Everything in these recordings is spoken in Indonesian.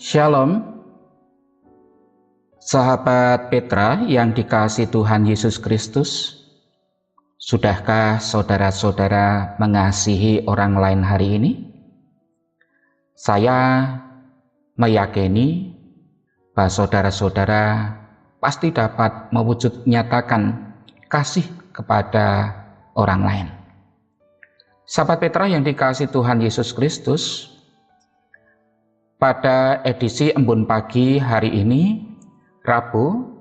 Shalom, sahabat Petra yang dikasihi Tuhan Yesus Kristus. Sudahkah saudara-saudara mengasihi orang lain hari ini? Saya meyakini bahwa saudara-saudara pasti dapat mewujud nyatakan kasih kepada orang lain. Sahabat Petra yang dikasihi Tuhan Yesus Kristus, pada edisi Embun Pagi hari ini, Rabu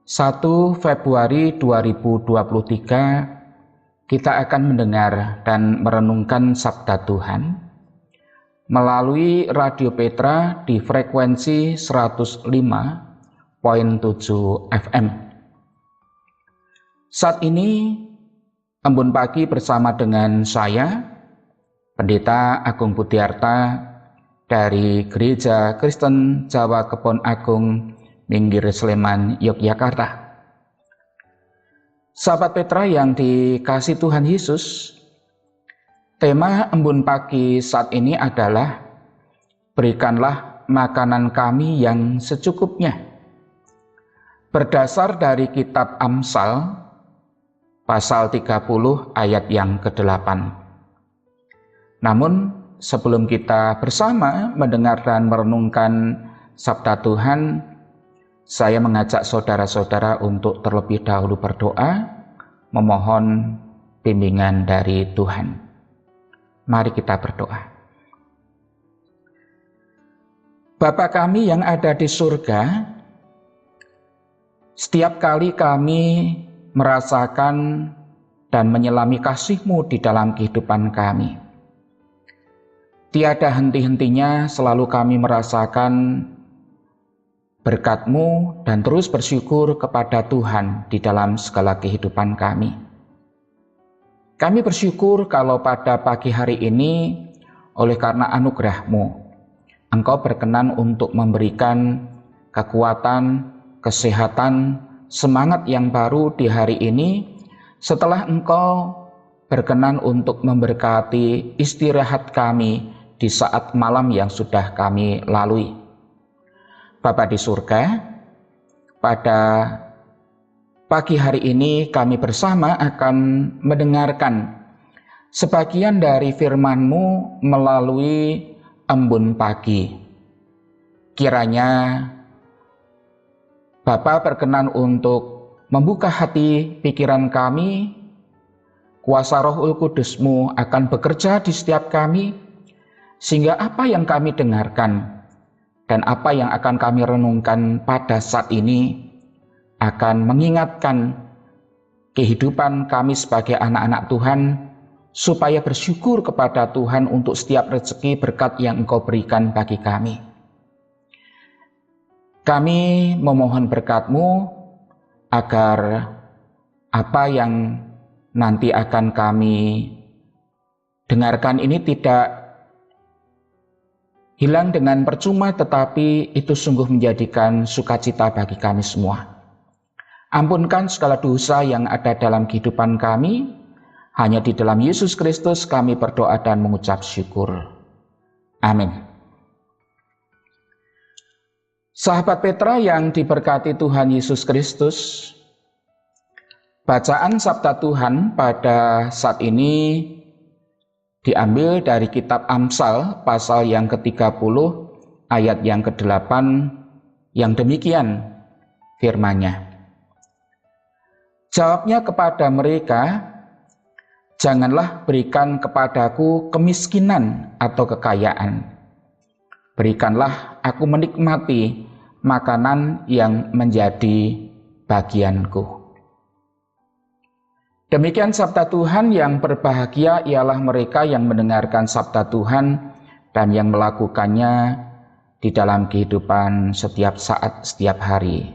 1 Februari 2023, kita akan mendengar dan merenungkan Sabda Tuhan melalui Radio Petra di frekuensi 105.7 FM. Saat ini Embun Pagi bersama dengan saya, Pendeta Agung Budiarta dari Gereja Kristen Jawa Kebon Agung, Minggir Sleman, Yogyakarta. Sahabat Petra yang dikasihi Tuhan Yesus, tema Embun Pagi saat ini adalah berikanlah makanan kami yang secukupnya. Berdasar dari kitab Amsal, pasal 30 ayat yang ke-8. Namun, sebelum kita bersama mendengar dan merenungkan Sabda Tuhan, saya mengajak saudara-saudara untuk terlebih dahulu berdoa, memohon bimbingan dari Tuhan. Mari kita berdoa. Bapa kami yang ada di surga, setiap kali kami merasakan dan menyelami kasih-Mu di dalam kehidupan kami, tiada henti-hentinya selalu kami merasakan berkat-Mu dan terus bersyukur kepada Tuhan di dalam segala kehidupan kami. Kami bersyukur kalau pada pagi hari ini, oleh karena anugerah-Mu, Engkau berkenan untuk memberikan kekuatan, kesehatan, semangat yang baru di hari ini, setelah Engkau berkenan untuk memberkati istirahat kami di saat malam yang sudah kami lalui. Bapa di surga, pada pagi hari ini kami bersama akan mendengarkan sebagian dari firman-Mu melalui Embun Pagi. Kiranya Bapa berkenan untuk membuka hati pikiran kami, kuasa Roh Kudus-Mu akan bekerja di setiap kami, sehingga apa yang kami dengarkan dan apa yang akan kami renungkan pada saat ini akan mengingatkan kehidupan kami sebagai anak-anak Tuhan, supaya bersyukur kepada Tuhan untuk setiap rezeki berkat yang Engkau berikan bagi kami. Kami memohon berkat-Mu agar apa yang nanti akan kami dengarkan ini tidak hilang dengan percuma, tetapi itu sungguh menjadikan sukacita bagi kami semua. Ampunkan segala dosa yang ada dalam kehidupan kami. Hanya di dalam Yesus Kristus kami berdoa dan mengucap syukur. Amin. Sahabat Petra yang diberkati Tuhan Yesus Kristus, bacaan Sabda Tuhan pada saat ini diambil dari kitab Amsal pasal yang ke-30 ayat yang ke-8, yang demikian firman-Nya. Jawabnya kepada mereka, janganlah berikan kepadaku kemiskinan atau kekayaan. Berikanlah aku menikmati makanan yang menjadi bagianku. Demikian sabda Tuhan. Yang berbahagia ialah mereka yang mendengarkan sabda Tuhan dan yang melakukannya di dalam kehidupan setiap saat, setiap hari.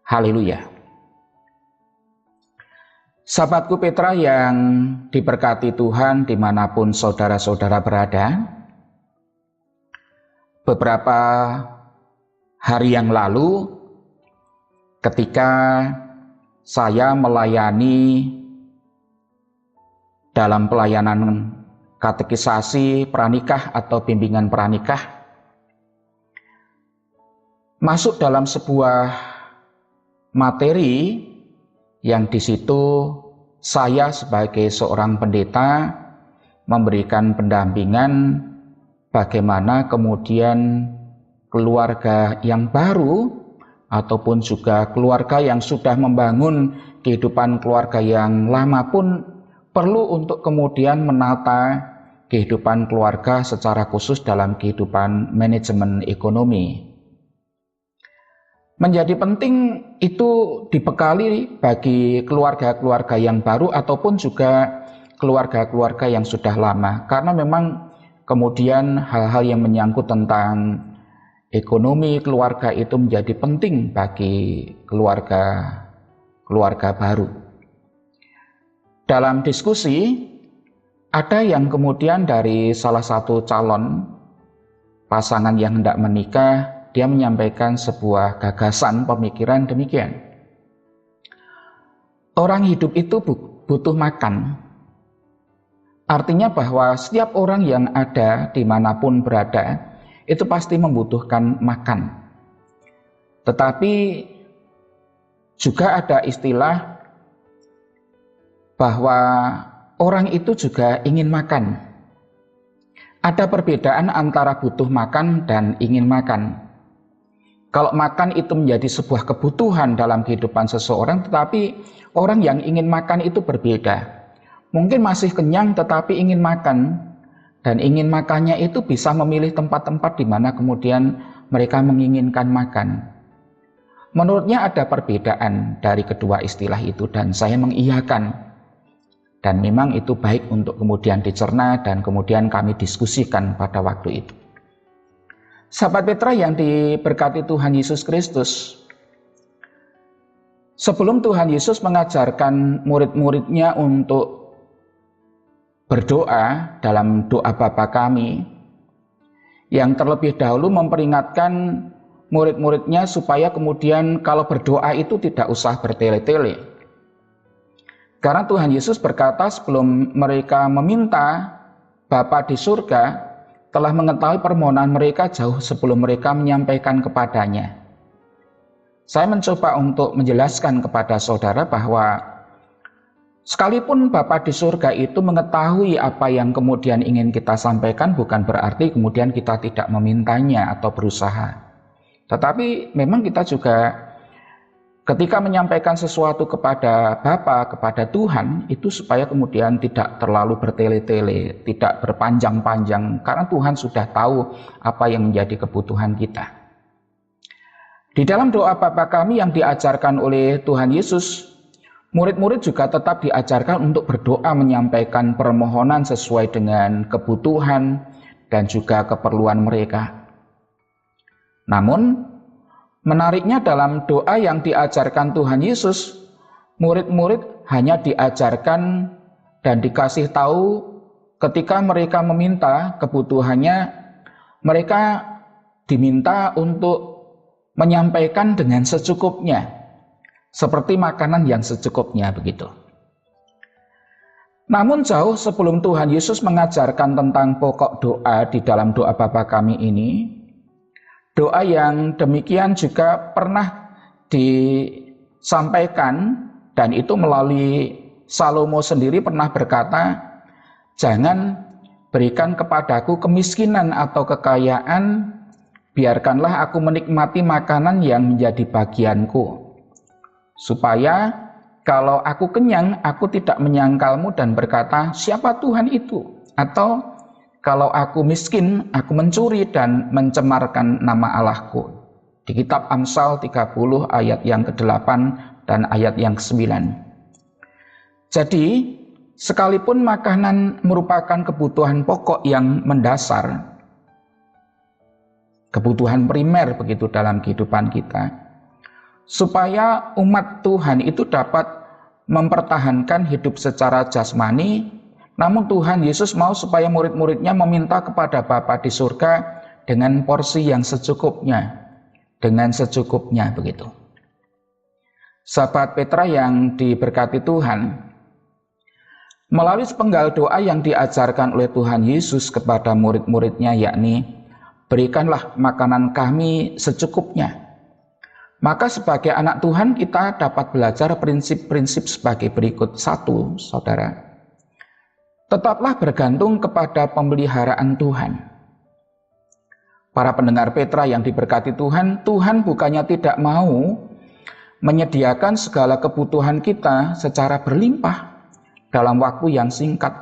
Haleluya. Sahabatku Petra yang diberkati Tuhan dimanapun saudara-saudara berada, beberapa hari yang lalu ketika saya melayani dalam pelayanan katekisasi pranikah atau bimbingan pranikah, masuk dalam sebuah materi yang di situ saya sebagai seorang pendeta memberikan pendampingan bagaimana kemudian keluarga yang baru ataupun juga keluarga yang sudah membangun kehidupan keluarga yang lama pun perlu untuk kemudian menata kehidupan keluarga secara khusus dalam kehidupan manajemen ekonomi. Menjadi penting itu dibekali bagi keluarga-keluarga yang baru ataupun juga keluarga-keluarga yang sudah lama, karena memang kemudian hal-hal yang menyangkut tentang ekonomi keluarga itu menjadi penting bagi keluarga baru. Dalam diskusi ada yang kemudian dari salah satu calon pasangan yang hendak menikah, dia menyampaikan sebuah gagasan pemikiran demikian. Orang hidup itu butuh makan. Artinya bahwa setiap orang yang ada dimanapun berada itu pasti membutuhkan makan. Tetapi juga ada istilah bahwa orang itu juga ingin makan. Ada perbedaan antara butuh makan dan ingin makan. Kalau makan itu menjadi sebuah kebutuhan dalam kehidupan seseorang, tetapi orang yang ingin makan itu berbeda. Mungkin masih kenyang tetapi ingin makan, dan ingin makannya itu bisa memilih tempat-tempat di mana kemudian mereka menginginkan makan. Menurutnya ada perbedaan dari kedua istilah itu dan saya mengiyakan. Dan memang itu baik untuk kemudian dicerna dan kemudian kami diskusikan pada waktu itu. Sahabat Petra yang diberkati Tuhan Yesus Kristus, sebelum Tuhan Yesus mengajarkan murid-muridnya untuk berdoa dalam doa Bapa kami, yang terlebih dahulu memperingatkan murid-muridnya supaya kemudian kalau berdoa itu tidak usah bertele-tele. Karena Tuhan Yesus berkata sebelum mereka meminta, Bapa di surga telah mengetahui permohonan mereka jauh sebelum mereka menyampaikan kepadanya. Saya mencoba untuk menjelaskan kepada saudara bahwa sekalipun Bapa di surga itu mengetahui apa yang kemudian ingin kita sampaikan, bukan berarti kemudian kita tidak memintanya atau berusaha. Tetapi memang kita juga ketika menyampaikan sesuatu kepada Bapa, kepada Tuhan, itu supaya kemudian tidak terlalu bertele-tele, tidak berpanjang-panjang, karena Tuhan sudah tahu apa yang menjadi kebutuhan kita. Di dalam doa Bapa kami yang diajarkan oleh Tuhan Yesus, murid-murid juga tetap diajarkan untuk berdoa menyampaikan permohonan sesuai dengan kebutuhan dan juga keperluan mereka. Namun, menariknya dalam doa yang diajarkan Tuhan Yesus, murid-murid hanya diajarkan dan dikasih tahu ketika mereka meminta kebutuhannya, mereka diminta untuk menyampaikan dengan secukupnya, seperti makanan yang secukupnya begitu. Namun jauh sebelum Tuhan Yesus mengajarkan tentang pokok doa di dalam doa Bapa kami ini, doa yang demikian juga pernah disampaikan, dan itu melalui Salomo sendiri pernah berkata, jangan berikan kepadaku kemiskinan atau kekayaan, biarkanlah aku menikmati makanan yang menjadi bagianku, supaya kalau aku kenyang, aku tidak menyangkalmu dan berkata, siapa Tuhan itu? Atau kalau aku miskin, aku mencuri dan mencemarkan nama Allahku. Di kitab Amsal 30 ayat yang ke-8 dan ayat yang ke-9. Jadi, sekalipun makanan merupakan kebutuhan pokok yang mendasar, kebutuhan primer begitu dalam kehidupan kita, supaya umat Tuhan itu dapat mempertahankan hidup secara jasmani, namun Tuhan Yesus mau supaya murid-muridnya meminta kepada Bapa di surga dengan porsi yang secukupnya, begitu. Sahabat Petra yang diberkati Tuhan, melalui sepenggal doa yang diajarkan oleh Tuhan Yesus kepada murid-muridnya, yakni berikanlah makanan kami secukupnya. Maka sebagai anak Tuhan kita dapat belajar prinsip-prinsip sebagai berikut. Satu, saudara, tetaplah bergantung kepada pemeliharaan Tuhan. Para pendengar Petra yang diberkati Tuhan, Tuhan bukannya tidak mau menyediakan segala kebutuhan kita secara berlimpah dalam waktu yang singkat.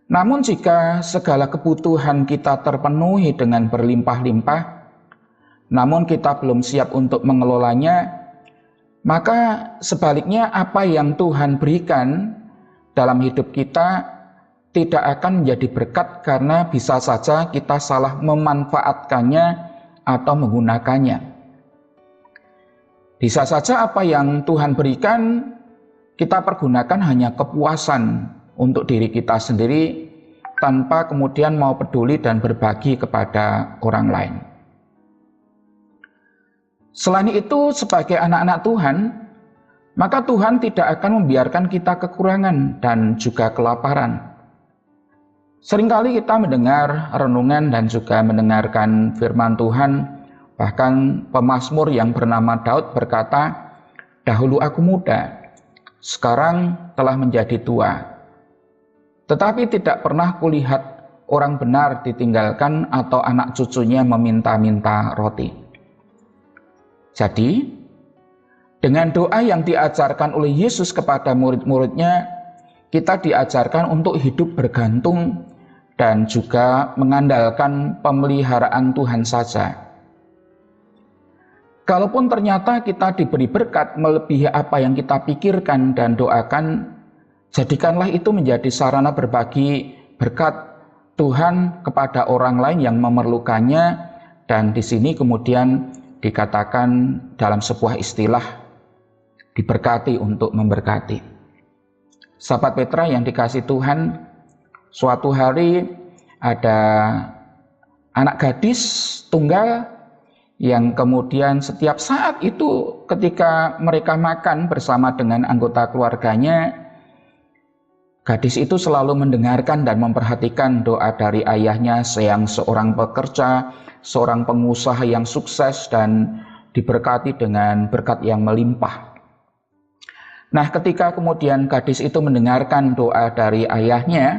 Namun jika segala kebutuhan kita terpenuhi dengan berlimpah-limpah, namun kita belum siap untuk mengelolanya, maka sebaliknya apa yang Tuhan berikan dalam hidup kita tidak akan menjadi berkat karena bisa saja kita salah memanfaatkannya atau menggunakannya. Bisa saja apa yang Tuhan berikan kita pergunakan hanya kepuasan untuk diri kita sendiri tanpa kemudian mau peduli dan berbagi kepada orang lain. Selain itu, sebagai anak-anak Tuhan, maka Tuhan tidak akan membiarkan kita kekurangan dan juga kelaparan. Seringkali kita mendengar renungan dan juga mendengarkan firman Tuhan, bahkan pemazmur yang bernama Daud berkata, "Dahulu aku muda, sekarang telah menjadi tua. Tetapi tidak pernah kulihat orang benar ditinggalkan atau anak cucunya meminta-minta roti." Jadi, dengan doa yang diajarkan oleh Yesus kepada murid-muridnya, kita diajarkan untuk hidup bergantung dan juga mengandalkan pemeliharaan Tuhan saja. Kalaupun ternyata kita diberi berkat melebihi apa yang kita pikirkan dan doakan, jadikanlah itu menjadi sarana berbagi berkat Tuhan kepada orang lain yang memerlukannya, dan di sini kemudian dikatakan dalam sebuah istilah, diberkati untuk memberkati. Sahabat Petra yang dikasihi Tuhan, suatu hari ada anak gadis tunggal yang kemudian setiap saat itu ketika mereka makan bersama dengan anggota keluarganya, gadis itu selalu mendengarkan dan memperhatikan doa dari ayahnya yang seorang pekerja, seorang pengusaha yang sukses dan diberkati dengan berkat yang melimpah. Nah, ketika kemudian gadis itu mendengarkan doa dari ayahnya,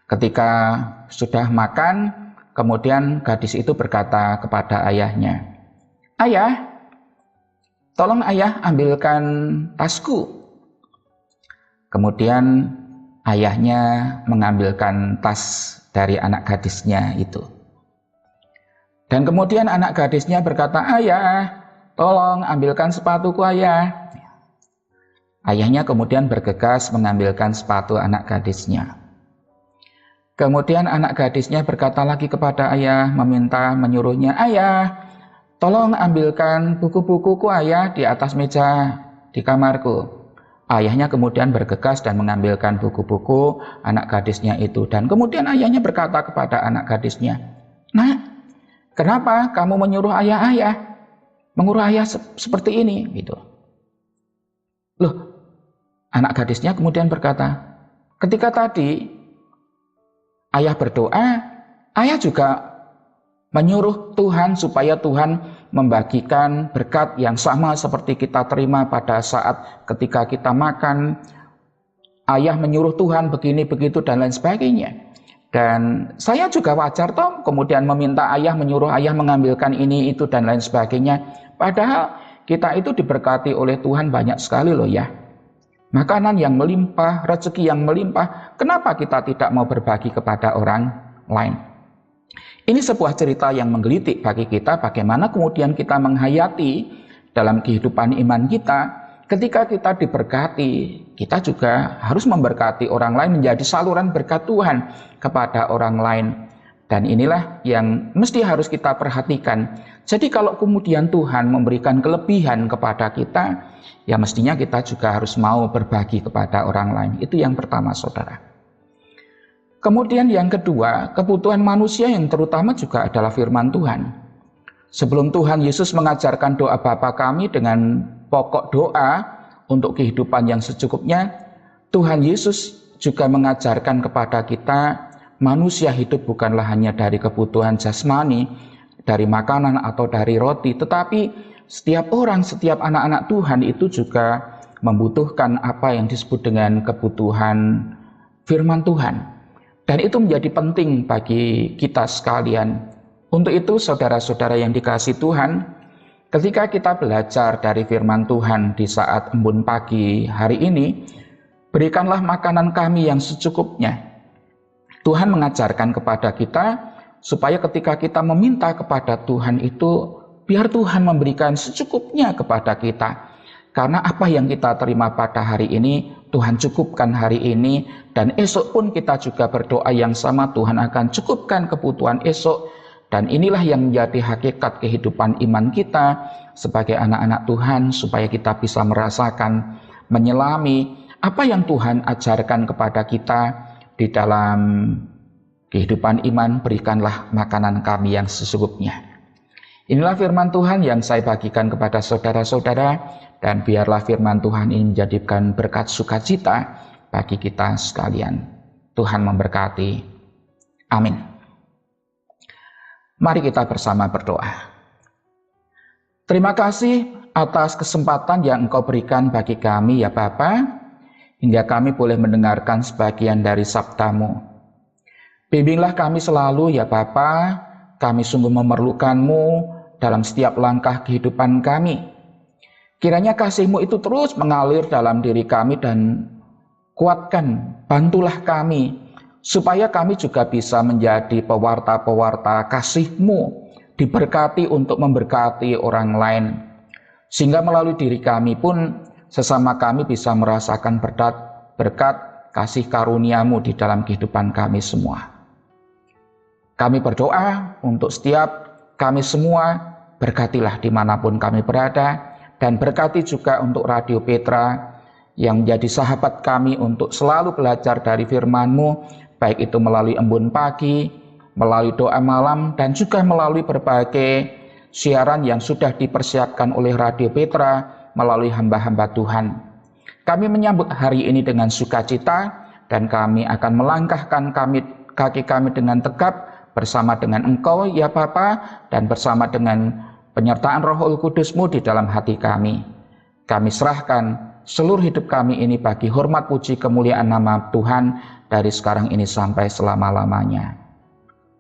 ketika sudah makan, kemudian gadis itu berkata kepada ayahnya, "Ayah, tolong ayah ambilkan tasku." Kemudian ayahnya mengambilkan tas dari anak gadisnya itu. Dan kemudian anak gadisnya berkata, "Ayah, tolong ambilkan sepatuku ayah." Ayahnya kemudian bergegas mengambilkan sepatu anak gadisnya. Kemudian anak gadisnya berkata lagi kepada ayah, menyuruhnya, "Ayah, tolong ambilkan buku-bukuku ayah di atas meja di kamarku." Ayahnya kemudian bergegas dan mengambilkan buku-buku anak gadisnya itu. Dan kemudian ayahnya berkata kepada anak gadisnya, "Nak, kenapa kamu menyuruh menguruh ayah seperti ini?" Gitu. Loh, anak gadisnya kemudian berkata, "Ketika tadi ayah berdoa, ayah juga menyuruh Tuhan supaya Tuhan membagikan berkat yang sama seperti kita terima pada saat ketika kita makan. Ayah menyuruh Tuhan begini, begitu, dan lain sebagainya. Dan saya juga wajar toh kemudian meminta ayah, menyuruh ayah mengambilkan ini, itu, dan lain sebagainya. Padahal kita itu diberkati oleh Tuhan banyak sekali loh ya. Makanan yang melimpah, rezeki yang melimpah, kenapa kita tidak mau berbagi kepada orang lain? Ini sebuah cerita yang menggelitik bagi kita, bagaimana kemudian kita menghayati dalam kehidupan iman kita. Ketika kita diberkati, kita juga harus memberkati orang lain, menjadi saluran berkat Tuhan kepada orang lain. Dan inilah yang mesti harus kita perhatikan. Jadi kalau kemudian Tuhan memberikan kelebihan kepada kita, ya mestinya kita juga harus mau berbagi kepada orang lain. Itu yang pertama, saudara. Kemudian yang kedua, kebutuhan manusia yang terutama juga adalah firman Tuhan. Sebelum Tuhan Yesus mengajarkan doa Bapa kami dengan pokok doa untuk kehidupan yang secukupnya, Tuhan Yesus juga mengajarkan kepada kita, manusia hidup bukanlah hanya dari kebutuhan jasmani dari makanan atau dari roti, tetapi setiap orang, setiap anak-anak Tuhan itu juga membutuhkan apa yang disebut dengan kebutuhan firman Tuhan. Dan itu menjadi penting bagi kita sekalian. Untuk itu saudara-saudara yang dikasihi Tuhan, ketika kita belajar dari firman Tuhan di saat embun pagi hari ini, berikanlah makanan kami yang secukupnya. Tuhan mengajarkan kepada kita supaya ketika kita meminta kepada Tuhan itu, biar Tuhan memberikan secukupnya kepada kita. Karena apa yang kita terima pada hari ini, Tuhan cukupkan hari ini, dan esok pun kita juga berdoa yang sama, Tuhan akan cukupkan kebutuhan esok. Dan inilah yang menjadi hakikat kehidupan iman kita sebagai anak-anak Tuhan, supaya kita bisa merasakan, menyelami apa yang Tuhan ajarkan kepada kita di dalam kehidupan iman. Berikanlah makanan kami yang sesungguhnya. Inilah firman Tuhan yang saya bagikan kepada saudara-saudara, dan biarlah firman Tuhan ini menjadikan berkat sukacita bagi kita sekalian. Tuhan memberkati. Amin. Mari kita bersama berdoa. Terima kasih atas kesempatan yang Engkau berikan bagi kami ya Bapa, hingga kami boleh mendengarkan sebagian dari sabda-Mu. Bimbinglah kami selalu ya Bapa, kami sungguh memerlukan-Mu dalam setiap langkah kehidupan kami. Kiranya kasih-Mu itu terus mengalir dalam diri kami dan kuatkan, bantulah kami, supaya kami juga bisa menjadi pewarta-pewarta kasih-Mu, diberkati untuk memberkati orang lain. Sehingga melalui diri kami pun sesama kami bisa merasakan berkat kasih karunia-Mu di dalam kehidupan kami semua. Kami berdoa untuk setiap kami semua, berkatilah dimanapun kami berada, dan berkati juga untuk Radio Petra yang menjadi sahabat kami untuk selalu belajar dari firman-Mu, baik itu melalui embun pagi, melalui doa malam, dan juga melalui berbagai siaran yang sudah dipersiapkan oleh Radio Petra melalui hamba-hamba Tuhan. Kami menyambut hari ini dengan sukacita, dan kami akan melangkahkan kaki kami dengan tegap bersama dengan Engkau ya Bapa, dan bersama dengan penyertaan Roh Kudus-Mu di dalam hati kami. Kami serahkan seluruh hidup kami ini bagi hormat puji kemuliaan nama Tuhan dari sekarang ini sampai selama-lamanya.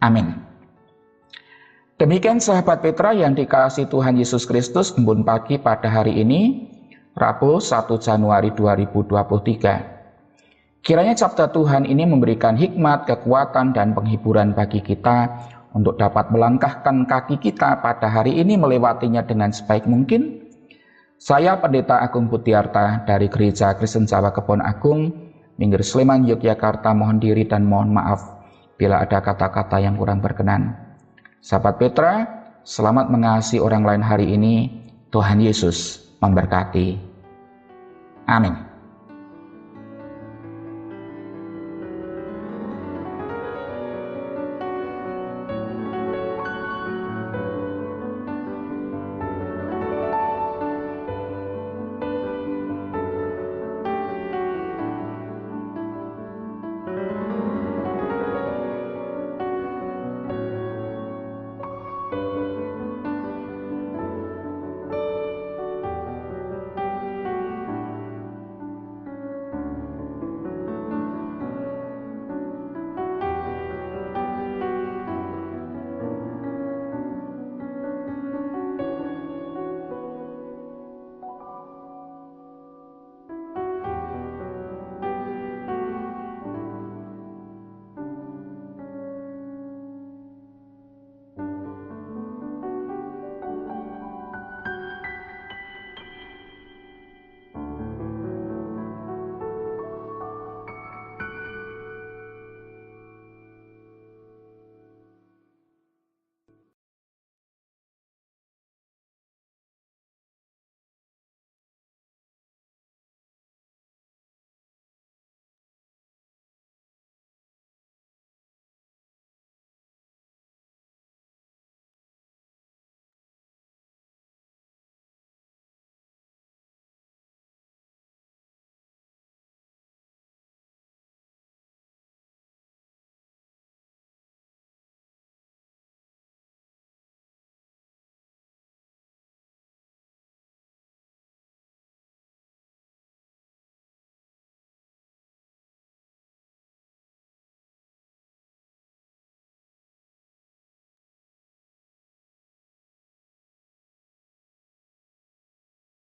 Amin. Demikian sahabat Petra yang dikasihi Tuhan Yesus Kristus, embun pagi pada hari ini, Rabu 1 Januari 2023. Kiranya sabda Tuhan ini memberikan hikmat, kekuatan, dan penghiburan bagi kita untuk dapat melangkahkan kaki kita pada hari ini melewatinya dengan sebaik mungkin. Saya Pendeta Agung Butiarta dari Gereja Kristen Jawa Kebon Agung, Minggir Sleman, Yogyakarta, mohon diri dan mohon maaf bila ada kata-kata yang kurang berkenan. Sahabat Petra, selamat mengasihi orang lain hari ini. Tuhan Yesus memberkati. Amin.